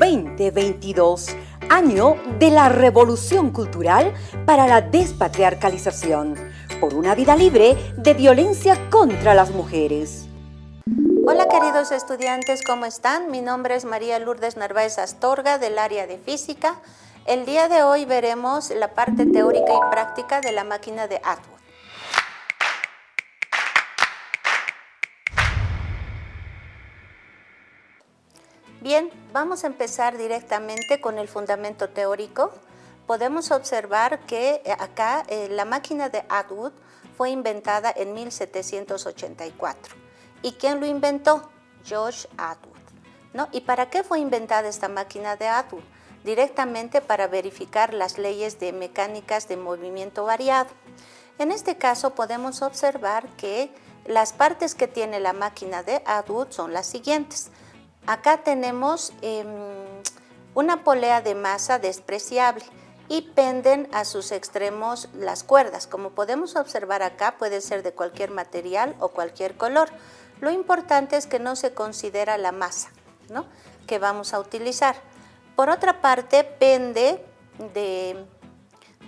2022, año de la revolución cultural para la despatriarcalización, por una vida libre de violencia contra las mujeres. Hola queridos estudiantes, ¿cómo están? Mi nombre es María Lourdes Narváez Astorga del área de física. El día de hoy veremos la parte teórica y práctica de la máquina de Atwood. Bien, vamos a empezar directamente con el fundamento teórico. Podemos observar que acá la máquina de Atwood fue inventada en 1784. ¿Y quién lo inventó? George Atwood, ¿no? ¿Y para qué fue inventada esta máquina de Atwood? Directamente para verificar las leyes de mecánicas de movimiento variado. En este caso podemos observar que las partes que tiene la máquina de Atwood son las siguientes. Acá tenemos una polea de masa despreciable y penden a sus extremos las cuerdas. Como podemos observar acá, puede ser de cualquier material o cualquier color. Lo importante es que no se considera la masa, ¿no?, que vamos a utilizar. Por otra parte, pende de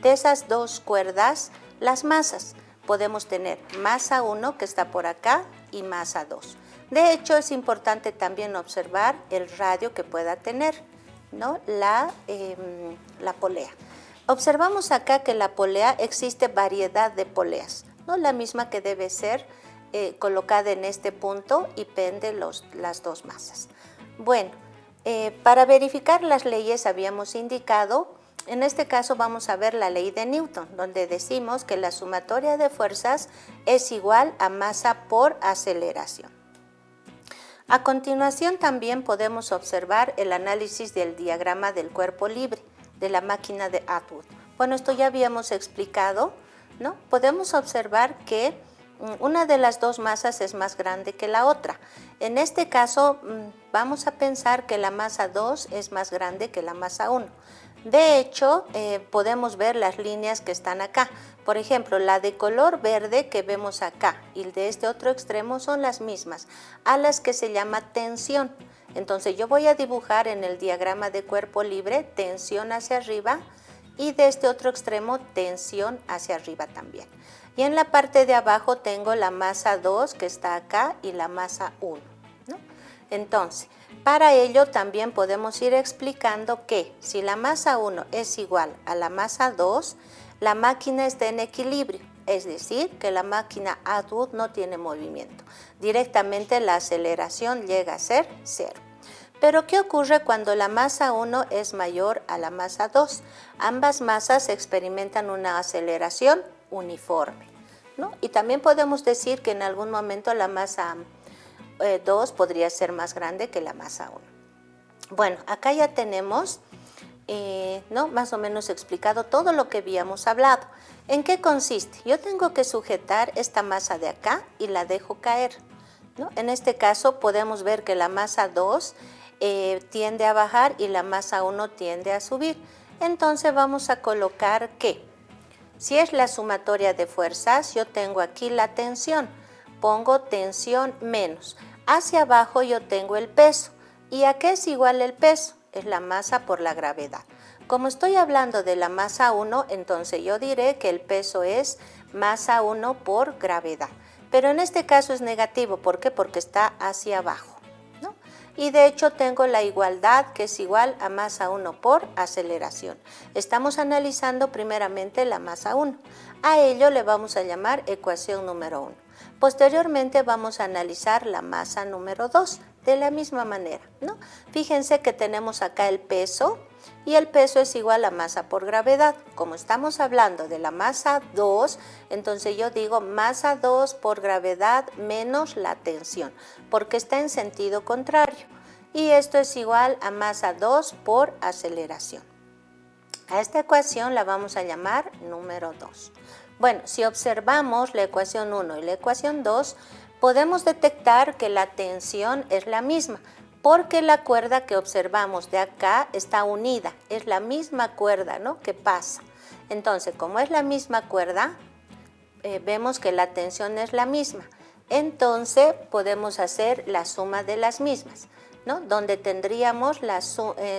esas dos cuerdas las masas. Podemos tener masa 1, que está por acá, y masa 2. De hecho, es importante también observar el radio que pueda tener, ¿no?, la polea. Observamos acá que la polea, existe variedad de poleas, ¿no?, la misma que debe ser colocada en este punto y pende las dos masas. Bueno, para verificar las leyes habíamos indicado, en este caso vamos a ver la ley de Newton, donde decimos que la sumatoria de fuerzas es igual a masa por aceleración. A continuación también podemos observar el análisis del diagrama del cuerpo libre de la máquina de Atwood. Bueno, esto ya habíamos explicado, ¿no? Podemos observar que una de las dos masas es más grande que la otra. En este caso vamos a pensar que la masa 2 es más grande que la masa 1. De hecho, podemos ver las líneas que están acá. Por ejemplo, la de color verde que vemos acá y de este otro extremo son las mismas, a las que se llama tensión. Entonces yo voy a dibujar en el diagrama de cuerpo libre tensión hacia arriba y de este otro extremo tensión hacia arriba también. Y en la parte de abajo tengo la masa 2 que está acá y la masa 1, ¿no? Entonces, para ello también podemos ir explicando que si la masa 1 es igual a la masa 2, la máquina está en equilibrio, es decir, que la máquina Atwood no tiene movimiento. Directamente la aceleración llega a ser 0. Pero ¿qué ocurre cuando la masa 1 es mayor a la masa 2? Ambas masas experimentan una aceleración uniforme, ¿no? Y también podemos decir que en algún momento la masa 2 podría ser más grande que la masa 1. Bueno, acá ya tenemos ¿no?, más o menos explicado todo lo que habíamos hablado. ¿En qué consiste? Yo tengo que sujetar esta masa de acá y la dejo caer, ¿no? En este caso podemos ver que la masa 2 tiende a bajar y la masa 1 tiende a subir. Entonces vamos a colocar que si es la sumatoria de fuerzas, yo tengo aquí la tensión, pongo tensión menos. Hacia abajo yo tengo el peso. ¿Y a qué es igual el peso? Es la masa por la gravedad. Como estoy hablando de la masa 1, entonces yo diré que el peso es masa 1 por gravedad. Pero en este caso es negativo. ¿Por qué? Porque está hacia abajo, ¿no? Y de hecho tengo la igualdad, que es igual a masa 1 por aceleración. Estamos analizando primeramente la masa 1. A ello le vamos a llamar ecuación número 1. Posteriormente vamos a analizar la masa número 2 de la misma manera, ¿no? Fíjense que tenemos acá el peso y el peso es igual a masa por gravedad. Como estamos hablando de la masa 2, entonces yo digo masa 2 por gravedad menos la tensión, porque está en sentido contrario. Y esto es igual a masa 2 por aceleración. A esta ecuación la vamos a llamar número 2. Bueno, si observamos la ecuación 1 y la ecuación 2, podemos detectar que la tensión es la misma, porque la cuerda que observamos de acá está unida, es la misma cuerda, ¿no?, que pasa. Entonces, como es la misma cuerda, vemos que la tensión es la misma. Entonces, podemos hacer la suma de las mismas. ¿no? Donde tendríamos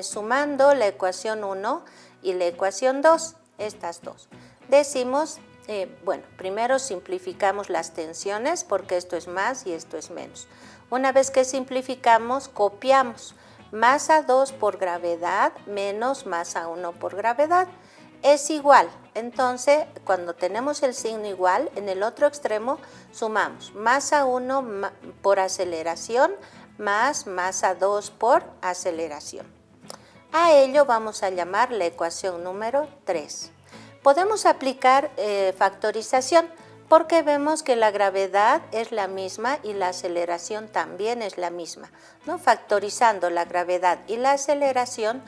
sumando la ecuación 1 y la ecuación 2, estas dos. Decimos, bueno, primero simplificamos las tensiones porque esto es más y esto es menos. Una vez que simplificamos, copiamos masa 2 por gravedad menos masa 1 por gravedad. Es igual. Entonces, cuando tenemos el signo igual, en el otro extremo sumamos masa 1 por aceleración más masa 2 por aceleración. A ello vamos a llamar la ecuación número 3. Podemos aplicar factorización porque vemos que la gravedad es la misma y la aceleración también es la misma, ¿no? Factorizando la gravedad y la aceleración,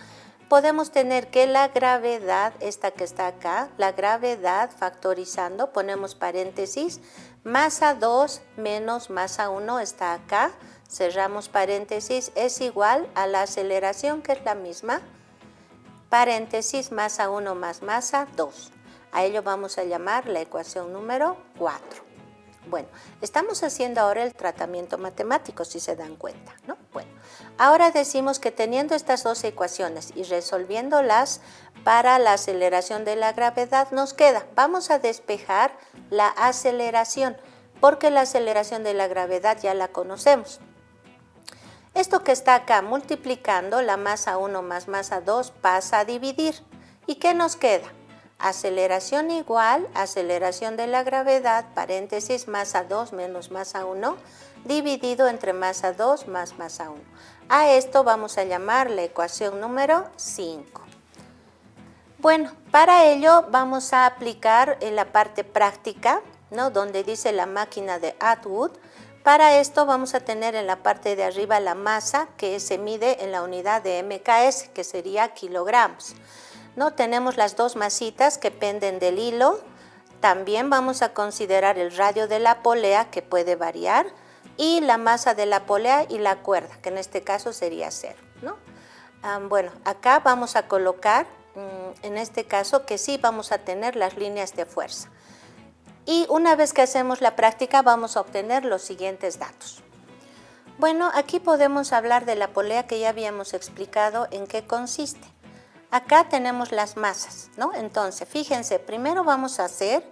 podemos tener que la gravedad, esta que está acá, la gravedad factorizando, ponemos paréntesis, masa 2 menos masa 1 está acá, cerramos paréntesis, es igual a la aceleración que es la misma, paréntesis, masa 1 más masa 2. A ello vamos a llamar la ecuación número 4. Bueno, estamos haciendo ahora el tratamiento matemático, si se dan cuenta, ¿no? Bueno, ahora decimos que teniendo estas dos ecuaciones y resolviéndolas para la aceleración de la gravedad nos queda, vamos a despejar la aceleración, porque la aceleración de la gravedad ya la conocemos. Esto que está acá multiplicando la masa 1 más masa 2 pasa a dividir. ¿Y qué nos queda? Aceleración igual, aceleración de la gravedad, paréntesis, masa 2 menos masa 1, dividido entre masa 2 más masa 1. A esto vamos a llamar la ecuación número 5. Bueno, para ello vamos a aplicar en la parte práctica, ¿no? Donde dice la máquina de Atwood. Para esto vamos a tener en la parte de arriba la masa que se mide en la unidad de MKS, que sería kilogramos. ¿No? Tenemos las dos masitas que penden del hilo. También vamos a considerar el radio de la polea, que puede variar, y la masa de la polea y la cuerda, que en este caso sería 0, ¿no? Bueno, acá vamos a colocar, en este caso, que sí vamos a tener las líneas de fuerza. Y una vez que hacemos la práctica vamos a obtener los siguientes datos. Bueno, aquí podemos hablar de la polea que ya habíamos explicado en qué consiste. Acá tenemos las masas, ¿no? Entonces, fíjense, primero vamos a hacer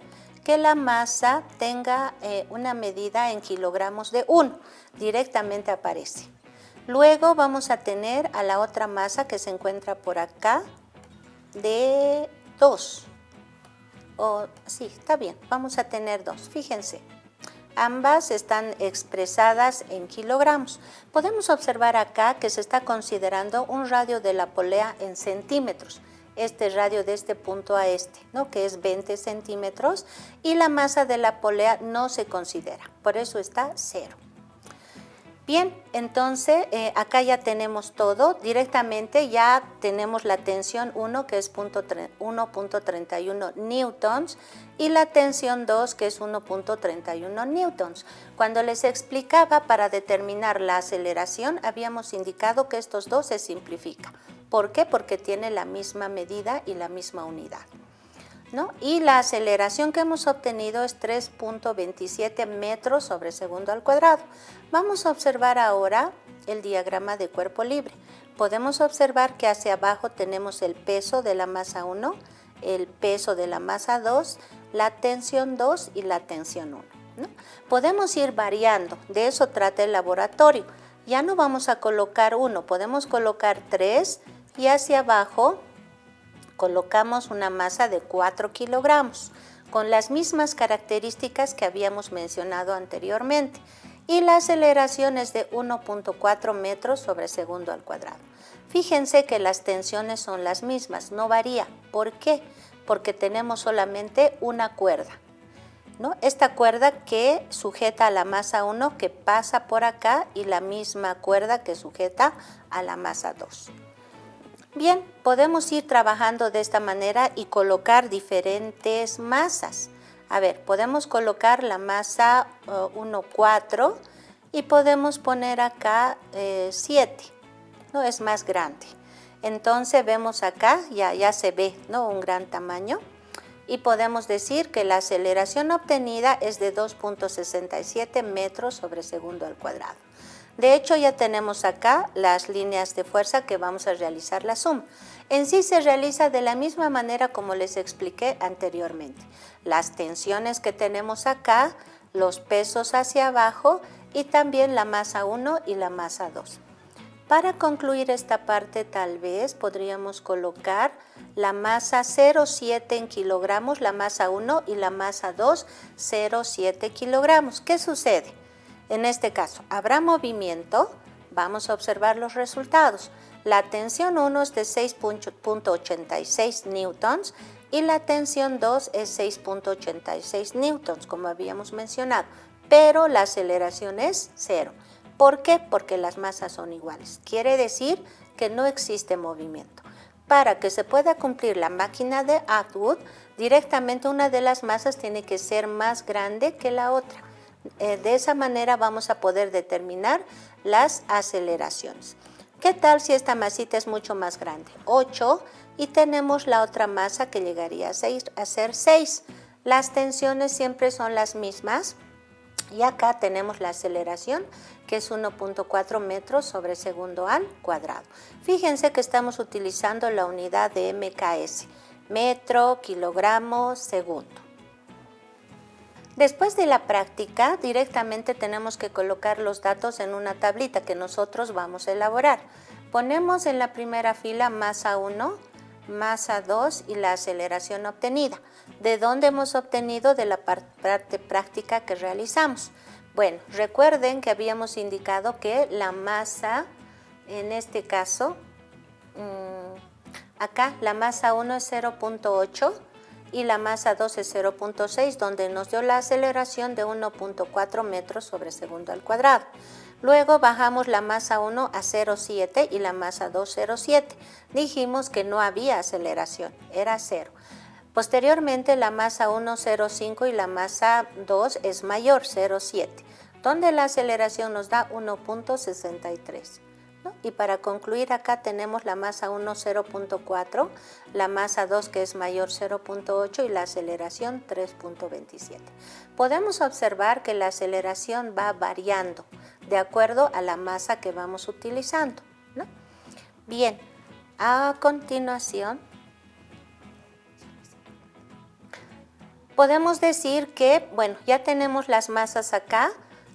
que la masa tenga una medida en kilogramos de 1, directamente aparece. Luego vamos a tener a la otra masa que se encuentra por acá de 2. Sí, está bien, vamos a tener 2, fíjense. Ambas están expresadas en kilogramos. Podemos observar acá que se está considerando un radio de la polea en centímetros. Este radio de este punto a este, ¿no? Que es 20 centímetros, y la masa de la polea no se considera, por eso está 0. Bien, entonces acá ya tenemos todo, directamente ya tenemos la tensión 1 que es 1.31 newtons y la tensión 2 que es 1.31 newtons. Cuando les explicaba para determinar la aceleración habíamos indicado que estos dos se simplifican. ¿Por qué? Porque tiene la misma medida y la misma unidad, ¿no? Y la aceleración que hemos obtenido es 3.27 metros sobre segundo al cuadrado. Vamos a observar ahora el diagrama de cuerpo libre. Podemos observar que hacia abajo tenemos el peso de la masa 1, el peso de la masa 2, la tensión 2 y la tensión 1, ¿no? Podemos ir variando, de eso trata el laboratorio. Ya no vamos a colocar 1, podemos colocar 3 y hacia abajo colocamos una masa de 4 kilogramos, con las mismas características que habíamos mencionado anteriormente, y la aceleración es de 1.4 metros sobre segundo al cuadrado. Fíjense que las tensiones son las mismas, no varía. ¿Por qué? Porque tenemos solamente una cuerda, ¿no? Esta cuerda que sujeta a la masa 1 que pasa por acá y la misma cuerda que sujeta a la masa 2. Bien, podemos ir trabajando de esta manera y colocar diferentes masas. A ver, podemos colocar la masa 1, 4 y podemos poner acá 7, ¿no? Es más grande. Entonces vemos acá, ya se ve, ¿no? Un gran tamaño. Y podemos decir que la aceleración obtenida es de 2.67 metros sobre segundo al cuadrado. De hecho, ya tenemos acá las líneas de fuerza que vamos a realizar la suma. En sí se realiza de la misma manera como les expliqué anteriormente. Las tensiones que tenemos acá, los pesos hacia abajo y también la masa 1 y la masa 2. Para concluir esta parte, tal vez podríamos colocar la masa 0,7 en kilogramos, la masa 1 y la masa 2, 0,7 kilogramos. ¿Qué sucede? En este caso, habrá movimiento, vamos a observar los resultados. La tensión 1 es de 6,86 newtons y la tensión 2 es 6,86 newtons, como habíamos mencionado, pero la aceleración es 0. ¿Por qué? Porque las masas son iguales. Quiere decir que no existe movimiento. Para que se pueda cumplir la máquina de Atwood, directamente una de las masas tiene que ser más grande que la otra. De esa manera vamos a poder determinar las aceleraciones. ¿Qué tal si esta masita es mucho más grande? 8, y tenemos la otra masa que llegaría a ser 6. Las tensiones siempre son las mismas. Y acá tenemos la aceleración, que es 1.4 metros sobre segundo al cuadrado. Fíjense que estamos utilizando la unidad de MKS, metro, kilogramo, segundo. Después de la práctica, directamente tenemos que colocar los datos en una tablita que nosotros vamos a elaborar. Ponemos en la primera fila masa 1, masa 2 y la aceleración obtenida. ¿De dónde hemos obtenido? De la parte práctica que realizamos. Bueno, recuerden que habíamos indicado que la masa, en este caso, acá la masa 1 es 0.8 y la masa 2 es 0.6, donde nos dio la aceleración de 1.4 metros sobre segundo al cuadrado. Luego bajamos la masa 1 a 0.7 y la masa 2 0.7. Dijimos que no había aceleración, era 0. Posteriormente la masa 1 0.5 y la masa 2 es mayor, 0.7, donde la aceleración nos da 1.63. ¿no? Y para concluir acá tenemos la masa 1 0.4, la masa 2 que es mayor 0.8 y la aceleración 3.27. Podemos observar que la aceleración va variando de acuerdo a la masa que vamos utilizando, ¿no? Bien, a continuación podemos decir que, bueno, ya tenemos las masas acá,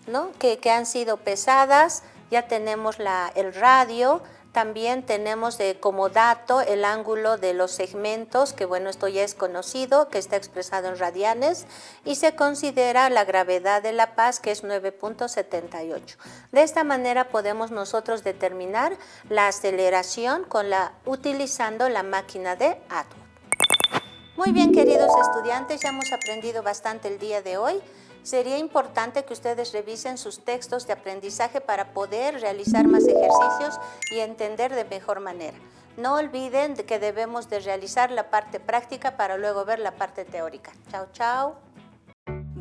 ¿no? que han sido pesadas, ya tenemos el radio, también tenemos como dato el ángulo de los segmentos, que bueno, esto ya es conocido, que está expresado en radianes, y se considera la gravedad de la paz, que es 9.78. De esta manera podemos nosotros determinar la aceleración utilizando la máquina de Atwood. Muy bien, queridos estudiantes, ya hemos aprendido bastante el día de hoy. Sería importante que ustedes revisen sus textos de aprendizaje para poder realizar más ejercicios y entender de mejor manera. No olviden que debemos de realizar la parte práctica para luego ver la parte teórica. Chao, chao.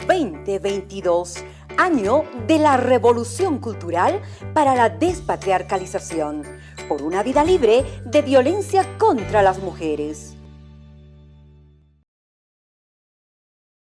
2022, año de la revolución cultural para la despatriarcalización, por una vida libre de violencia contra las mujeres.